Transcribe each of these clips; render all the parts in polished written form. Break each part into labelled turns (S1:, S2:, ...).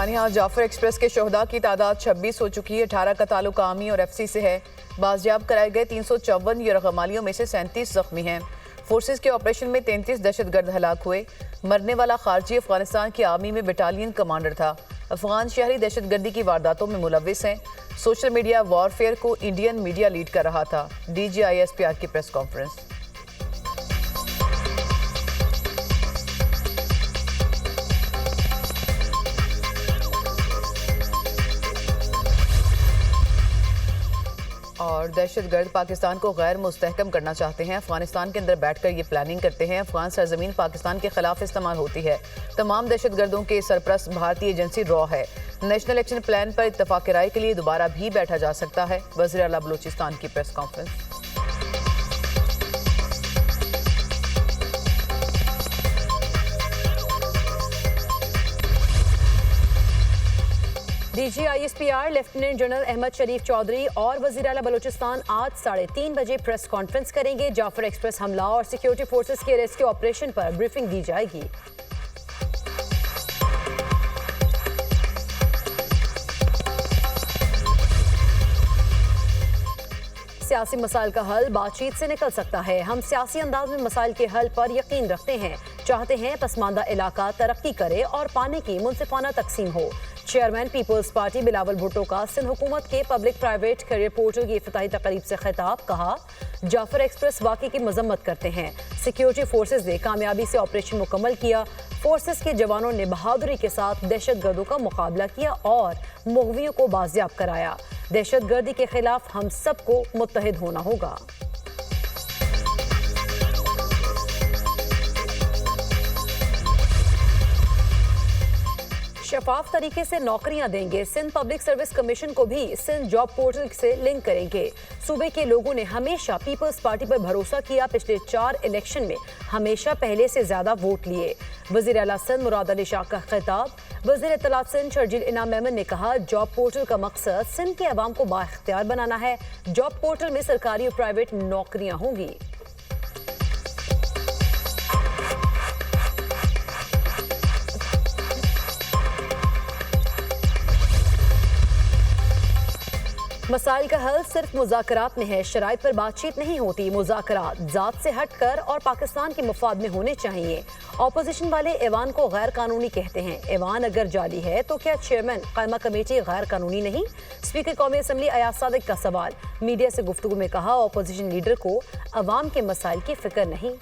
S1: Sania, Jafar express के शोहदा की तादाद 26 हो चुकी है। 18 का ताल्लुक आर्मी और एफसी से है। बाजियाब कराए गए 354 यरगमालियों में से 37 जख्मी हैं। फोर्सेस के ऑपरेशन में 33 दहशतगर्द हलाक हुए। मरने वाला खारजी अफगानिस्तान की आर्मी में बटालियन कमांडर था। अफगान शहरी दहशतगर्दी की वारदातों में मुलविस हैं। सोशल मीडिया वॉरफेयर को इंडियन मीडिया लीड कर रहा था। DGISPR की प्रेस कॉन्फ्रेंस। और दहशतगर्द पाकिस्तान को गैर मुस्तहकम करना चाहते हैं। अफगानिस्तान के अंदर बैठकर ये प्लानिंग करते हैं। अफगान सरजमीन पाकिस्तान के खिलाफ इस्तेमाल होती है। तमाम दहशतगर्दों के सरपरस्त भारतीय एजेंसी रॉ है। नेशनल एक्शन प्लान पर इत्तफाक राय के लिए दोबारा भी बैठा जा सकता है। वज़ीर आला बलूचिस्तान की press conference.
S2: DGISPR lieutenant general Ahmed Sharif Chaudhry और वज़ीर आला बलूचिस्तान आज 3:30 बजे प्रेस कॉन्फ्रेंस करेंगे। जाफर एक्सप्रेस हमला और सिक्योरिटी फोर्सेस के रेस्क्यू ऑपरेशन पर ब्रीफिंग दी जाएगी। सियासी मसाइल का हल बातचीत से निकल सकता है। हम सियासी अंदाज में मसाइल के हल पर यकीन रखते हैं। चाहते हैं पसमानदा इलाका तरक्की करे और पानी की मुनसिफाना तकसीम हो। चेयरमैन पीपल्स पार्टी बिलावल भुट्टो का सिंध हुकूमत के पब्लिक प्राइवेट करियर पोर्टल की इफ्तिताही तकरीब से खिताब। कहा, जाफर एक्सप्रेस वाकई की मजम्मत करते हैं। सिक्योरिटी फोर्सेज ने कामयाबी से ऑपरेशन मुकम्मल किया। फोर्सेज के जवानों ने बहादुरी के साथ दहशतगर्दों का मुकाबला किया और मुग़वियों को बाजियाब कराया। दहशतगर्दी के खिलाफ हम सबको मुत्तहिद होना होगा। शफाफ तरीके से नौकरियां देंगे। सिंध पब्लिक सर्विस कमीशन को भी सिंध जॉब पोर्टल से लिंक करेंगे। सूबे के लोगों ने हमेशा पीपल्स पार्टी पर भरोसा किया। पिछले 4 इलेक्शन में हमेशा पहले से ज्यादा वोट लिए। वज़ीर आला सिंध मुराद अली शाह का खिताब। वज़ीर इत्तलात सिंध शर्जील इनाम मेमन ने कहा, जॉब पोर्टल का मकसद सिंध के अवाम को बाइख्तियार बनाना है। जॉब पोर्टल में सरकारी और प्राइवेट नौकरियां होंगी। मसाइल का हल सिर्फ मुज़ाकरात में है। शराइत पर बातचीत नहीं होती। मुज़ाकरात ज़ात से हटकर और पाकिस्तान के मफाद में होने चाहिए। ऑपोजिशन वाले ऐवान को गैर कानूनी कहते हैं। ऐवान अगर जाली है तो क्या चेयरमैन कायमा कमेटी गैर कानूनी नहीं? स्पीकर कौमी असम्बली अयाज सादिक का सवाल। मीडिया से गुफ्तगू में कहा, ऑपोजिशन लीडर को अवाम के मसाइल की फिक्र नहीं।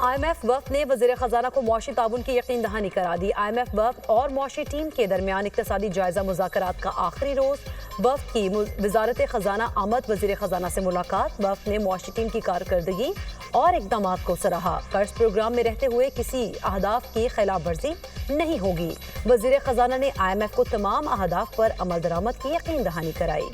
S2: IMF वफ़द ने वज़ीर ख़जाना को मुआशी ताउन की यकीन दहानी करा दी। IMF वफ़द और मुआशी टीम के दरमियान इक़्तिसादी जायज़ा मुज़ाकरात का आखिरी रोज़। वफ़द की वज़ारत ख़जाना आमद वज़ीर ख़जाना से मुलाकात। वफ़द ने मुआशी टीम की कारकर्दगी और इक़दामात को सराहा। कर्ज प्रोग्राम में रहते हुए किसी अहदाफ की खिलाफ वर्जी नहीं होगी। वज़ीर ख़जाना ने IMF को तमाम अहदाफ पर अमल दरामद की यकीन दहानी कराई।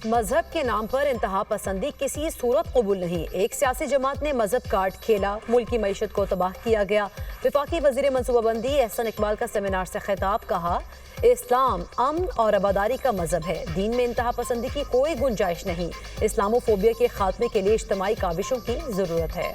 S2: मजहब के नाम पर इंतहा पसंदी किसी सूरत कबूल नहीं। एक सियासी जमात ने मजहब कार्ड खेला, मुल्क की मईशत को तबाह किया गया। वफाकी वजीर मनसूबाबंदी एहसन इकबाल का सेमिनार से खिताब। कहा, इस्लाम अमन और आबादारी का मजहब है। दीन में इंतहा पसंदी की कोई गुंजाइश नहीं। इस्लामोफोबिया के खात्मे के लिए इज्तिमाई काविशों की जरूरत है।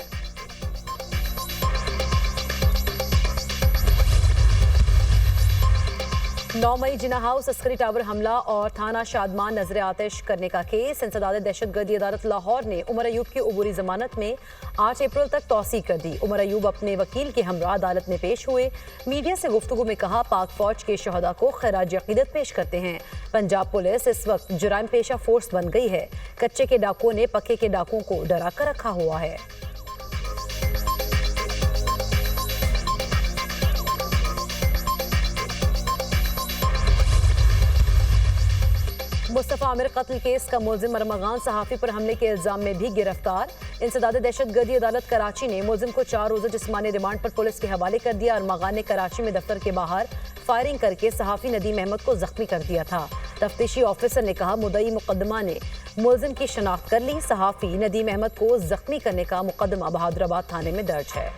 S2: 9 मई जिना हाउस अस्करी टावर हमला और थाना शादमान नजर आतिश करने का केस। इंसदाद दहशतगर्दी अदालत लाहौर ने उमर अयूब की उबूरी जमानत में 8 अप्रैल तक तौसीक कर दी। उमर अयूब अपने वकील के हमरा अदालत में पेश हुए। मीडिया से गुफ्तगू में कहा, पाक फौज के शहदा को खराज अकीदत पेश करते हैं। पंजाब पुलिस इस वक्त जुराइम पेशा फोर्स बन गई है। कच्चे के डाकुओं ने पक्के के डाकुओं को डरा कर रखा हुआ है। मुस्तफ़ा आमिर कत्ल केस का मुलजिम अरमगान सहाफ़ी पर हमले के इल्जाम में भी गिरफ्तार। इंसदाद दहशतगर्दी अदालत कराची ने मुलजिम को 4 रोज़ा जिस्मानी रिमांड पर पुलिस के हवाले कर दिया। अरमगान ने कराची में दफ्तर के बाहर फायरिंग करके सहाफ़ी नदीम अहमद को जख्मी कर दिया था। तफ्तीशी ऑफिसर ने कहा, मुद्दई मुकदमा ने मुलजिम की शनाख्त कर ली। सहाफ़ी नदीम अहमद को जख्मी करने का मुकदमा बहादुराबाद थाने में दर्ज है।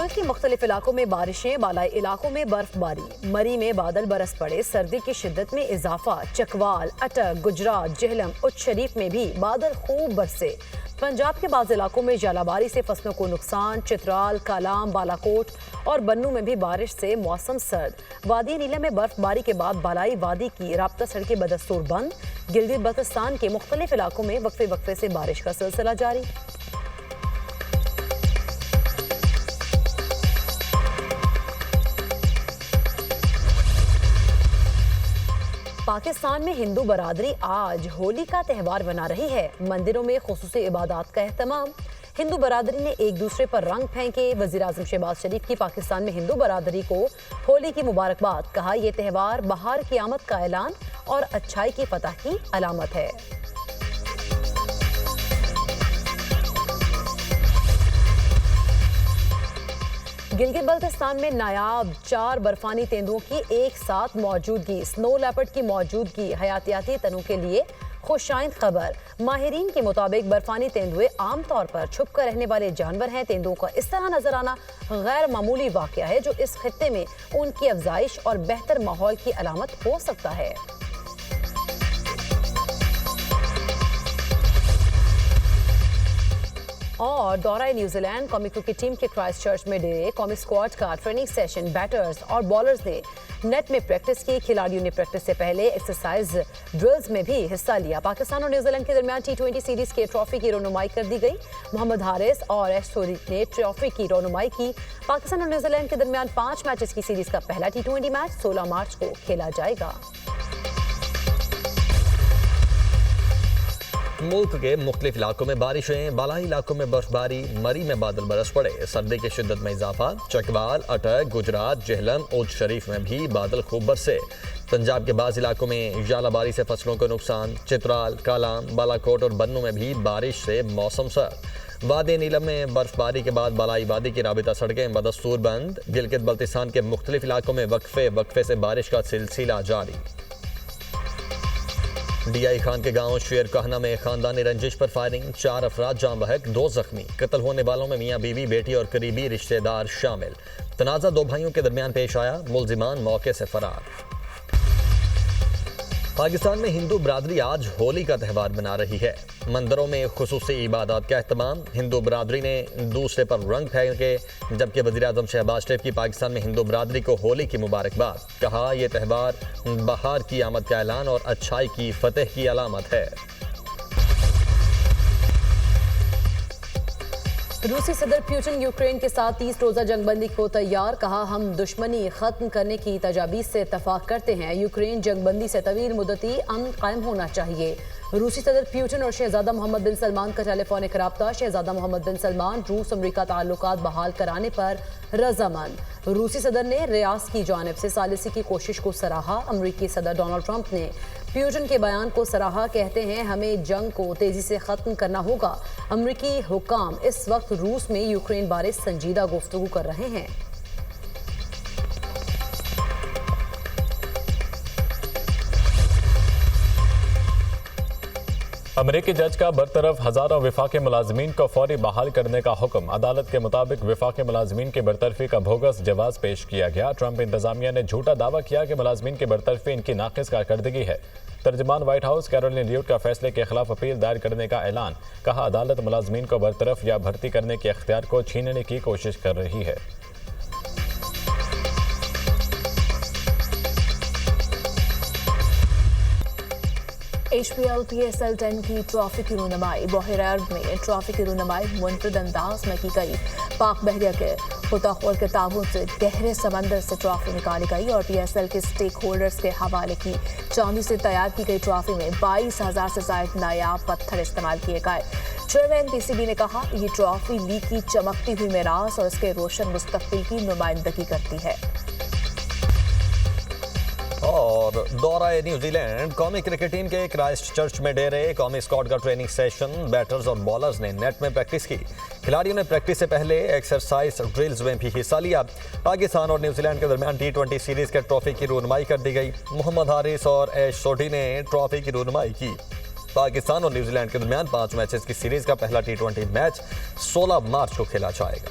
S2: मुल्क के मुख्तलिफ इलाकों में बारिशें, बालाई इलाकों में बर्फबारी। मरी में बादल बरस पड़े, सर्दी की शिद्दत में इजाफा। चकवाल, अटक, गुजरात, जेहलम, उच्च शरीफ में भी बादल खूब बरसे। पंजाब के बाज़ इलाकों में जालाबारी से फसलों को नुकसान। चित्राल, कालाम, बालाकोट और बन्नू में भी बारिश से मौसम सर्द। वादी नीलम में बर्फबारी के बाद बालाई वादी की राब्ता सड़कें बदस्तूर बंद। गिलगित बल्तिस्तान के मुख्तलिफ इलाकों में वक्फे वक्फे से बारिश का सिलसिला जारी। पाकिस्तान में हिंदू बरादरी आज होली का त्यौहार मना रही है। मंदिरों में खुसूसी इबादत का एहतमाम। हिंदू बरादरी ने एक दूसरे पर रंग फेंके। वज़ीर आज़म शहबाज शरीफ की पाकिस्तान में हिंदू बरादरी को होली की मुबारकबाद। कहा, यह त्यौहार बहार की आमद का ऐलान और अच्छाई की फतह की अलामत है। गिलगित बल्तिस्तान में नायाब 4 बर्फानी तेंदुओं की एक साथ मौजूदगी। स्नो लेपर्ड की मौजूदगी हयातियाती तनों के लिए खुशाइंद खबर। माहिरीन के मुताबिक बर्फानी तेंदुए आमतौर पर छुप कर रहने वाले जानवर हैं। तेंदुओं का इस तरह नजर आना गैर मामूली वाकया है जो इस खित्ते में उनकी अफजाइश और बेहतर माहौल की अलामत हो सकता है। और दौरा न्यूजीलैंड कौमी क्रिकेट टीम के क्राइस्ट चर्च में डेरे कौमी स्क्वाड का ट्रेनिंग सेशन। बैटर्स और बॉलर्स ने नेट में प्रैक्टिस की। खिलाड़ियों ने प्रैक्टिस से पहले एक्सरसाइज ड्रिल्स में भी हिस्सा लिया। पाकिस्तान और न्यूजीलैंड के दरमियान T20 सीरीज के ट्रॉफी की रोनुमाई कर दी गई। मोहम्मद हारिस और एश सोरीक ने ट्रॉफी की रोनुमाई की। पाकिस्तान और न्यूजीलैंड के दरमियान 5 मैचेस की सीरीज का पहला T20 मैच 16 मार्च को खेला जाएगा।
S3: मुल्क के मुख्तलिफ इलाकों में बारिशें, बालाई इलाकों में बर्फबारी। मरी में बादल बरस पड़े, सर्दी की शिद्दत में इजाफा। चकवाल, अटक, गुजरात, जेहलम, उच्च शरीफ में भी बादल खूब बरसे। पंजाब के बाज़ इलाकों में जालाबारी से फसलों को नुकसान। चित्राल, कालाम, बालाकोट और बन्नू में भी बारिश से मौसम सर्द। वादी नीलम में बर्फबारी के बाद बालाई वादी की राबिता सड़कें बदस्तूर बंद। गिलगित बल्तिस्तान के मुख्तलिफ इलाकों में वक्फे वक्फे से बारिश का सिलसिला जारी। DI खान के गांव शेर कहना में खानदानी रंजिश पर फायरिंग। 4 अफराद जाँ बहक, 2 जख्मी। कत्ल होने वालों में मियाँ बीवी, बेटी और करीबी रिश्तेदार शामिल। तनाज़ा 2 भाइयों के दरमियान पेश आया, मुल्जिमान मौके से फरार। पाकिस्तान में हिंदू बरादरी आज होली का त्यौहार मना रही है। मंदिरों में खुसूसी इबादत का एहतमाम। हिंदू बरादरी ने दूसरे पर रंग फेंके, जबकि वज़ीर आज़म शहबाज शरीफ की पाकिस्तान में हिंदू बरादरी को होली की मुबारकबाद। कहा, यह त्यौहार बहार की आमद का ऐलान और अच्छाई की फतह की अलामत है।
S2: रूसी सदर पुतिन यूक्रेन के साथ 30 रोजा जंगबंदी को तैयार। कहा, हम दुश्मनी खत्म करने की तजावीज़ से इत्तफाक करते हैं। यूक्रेन जंगबंदी से तवील मुद्दती अमन कायम होना चाहिए। रूसी सदर पुतिन और शहजादा मोहम्मद बिन सलमान का टेलीफोनिक रब्ता। शहजादा मोहम्मद बिन सलमान रूस अमरीका ताल्लुकात बहाल कराने पर रजामंद। रूसी सदर ने रियास की जानिब से सालिसी की कोशिश को सराहा। अमरीकी सदर डोनाल्ड ट्रंप ने पुतिन के बयान को सराहा। कहते हैं, हमें जंग को तेजी से खत्म करना होगा। अमरीकी हुक्काम इस वक्त रूस में यूक्रेन बारे संजीदा गुफ्तगू कर रहे हैं।
S4: अमेरिकी जज का बरतरफ हजारों विफाकी मुलाजमीन को फौरी बहाल करने का हुक्म। अदालत के मुताबिक विफाकी मुलाजमीन की बरतरफी का बोगस जवाब पेश किया गया। ट्रंप इंतजामिया ने झूठा दावा किया कि मुलाजमीन की बरतरफी इनकी नाकिस कारकर्दगी है। तर्जमान व्हाइट हाउस कैरोलिन लीविट का फैसले के खिलाफ अपील दायर करने का ऐलान। कहा, अदालत मुलाजमीन को बरतरफ या भर्ती करने के इख्तियार को छीनने की कोशिश कर रही है।
S5: HPL PSL 10 की ट्रॉफी की रूनुमाई। बहर अरब में ट्रॉफी की रूनुमाई मुनफरद अंदाज में की गई। पाक बहरिया के खुताखोर के ताबूत से गहरे समंदर से ट्रॉफी निकाली गई और PSL के स्टेक होल्डर्स के हवाले की। चांदी से तैयार की गई ट्रॉफी में 22,000 से ज्यादा नायाब पत्थर इस्तेमाल किए गए। चेयरमैन PCB ने कहा, ये ट्रॉफी लीग की चमकती हुई मिरास और इसके रोशन मुस्तकबिल की नुमाइंदगी करती है।
S3: और दौरा न्यूजीलैंड कौमी क्रिकेट टीम के क्राइस्ट चर्च में डेरे कौमी स्क्वाड का ट्रेनिंग सेशन। बैटर्स और बॉलर्स ने नेट में प्रैक्टिस की। खिलाड़ियों ने प्रैक्टिस से पहले एक्सरसाइज ड्रिल्स में भी हिस्सा लिया। पाकिस्तान और न्यूजीलैंड के दरमियान T20 सीरीज के ट्रॉफी की रूनुमाई कर दी गई। मोहम्मद हारिस और एश सोडी ने ट्रॉफी की रूनुमाई की। पाकिस्तान और न्यूजीलैंड के दरमियान 5 मैचेस की सीरीज का पहला T20 मैच 16 मार्च को खेला जाएगा।